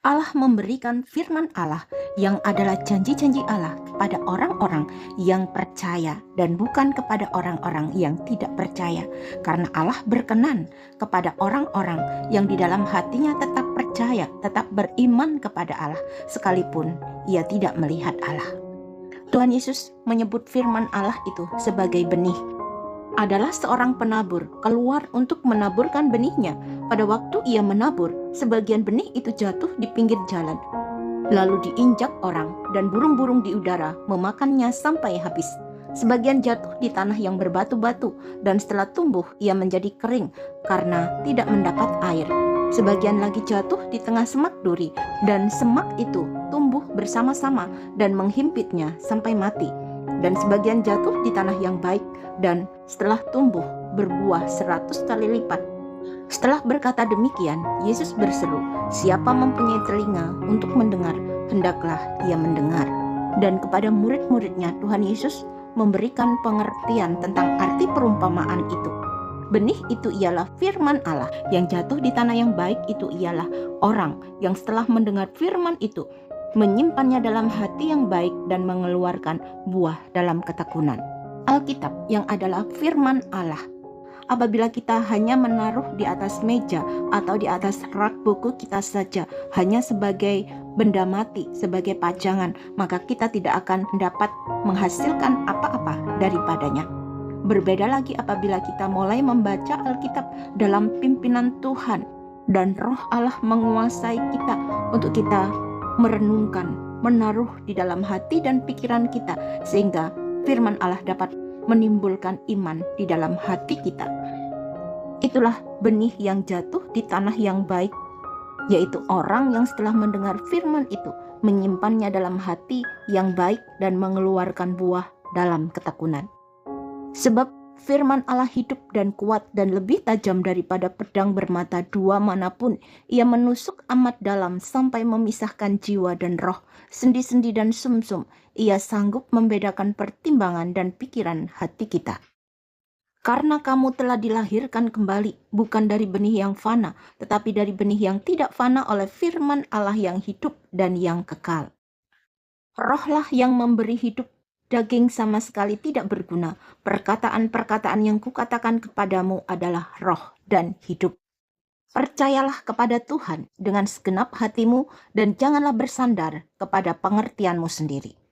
Allah memberikan firman Allah yang adalah janji-janji Allah kepada orang-orang yang percaya dan bukan kepada orang-orang yang tidak percaya. Karena Allah berkenan kepada orang-orang yang di dalam hatinya tetap percaya, tetap beriman kepada Allah, sekalipun ia tidak melihat Allah. Tuhan Yesus menyebut firman Allah itu sebagai benih. Adalah seorang penabur keluar untuk menaburkan benihnya. Pada waktu ia menabur, sebagian benih itu jatuh di pinggir jalan, lalu diinjak orang dan burung-burung di udara memakannya sampai habis. Sebagian jatuh di tanah yang berbatu-batu, dan setelah tumbuh ia menjadi kering karena tidak mendapat air. Sebagian lagi jatuh di tengah semak duri, dan semak itu tumbuh bersama-sama dan menghimpitnya sampai mati. Dan sebagian jatuh di tanah yang baik, dan setelah tumbuh berbuah 100 kali lipat. Setelah berkata demikian, Yesus berseru, "Siapa mempunyai telinga untuk mendengar, hendaklah ia mendengar." Dan kepada murid-muridnya Tuhan Yesus memberikan pengertian tentang arti perumpamaan itu. Benih itu ialah firman Allah. Yang jatuh di tanah yang baik itu ialah orang yang setelah mendengar firman itu menyimpannya dalam hati yang baik dan mengeluarkan buah dalam ketekunan. Alkitab yang adalah firman Allah. Apabila kita hanya menaruh di atas meja atau di atas rak buku kita saja, hanya sebagai benda mati, sebagai pajangan, maka kita tidak akan dapat menghasilkan apa-apa daripadanya. Berbeda lagi apabila kita mulai membaca Alkitab dalam pimpinan Tuhan dan Roh Allah menguasai kita untuk kita merenungkan, menaruh di dalam hati dan pikiran kita, sehingga firman Allah dapat menimbulkan iman di dalam hati kita. Itulah benih yang jatuh di tanah yang baik, yaitu orang yang setelah mendengar firman itu menyimpannya dalam hati yang baik dan mengeluarkan buah dalam ketekunan. Sebab firman Allah hidup dan kuat dan lebih tajam daripada pedang bermata dua manapun. Ia menusuk amat dalam sampai memisahkan jiwa dan roh, sendi-sendi dan sumsum. Ia sanggup membedakan pertimbangan dan pikiran hati kita. Karena kamu telah dilahirkan kembali, bukan dari benih yang fana, tetapi dari benih yang tidak fana oleh firman Allah yang hidup dan yang kekal. Rohlah yang memberi hidup, daging sama sekali tidak berguna. Perkataan-perkataan yang kukatakan kepadamu adalah roh dan hidup. Percayalah kepada Tuhan dengan segenap hatimu dan janganlah bersandar kepada pengertianmu sendiri.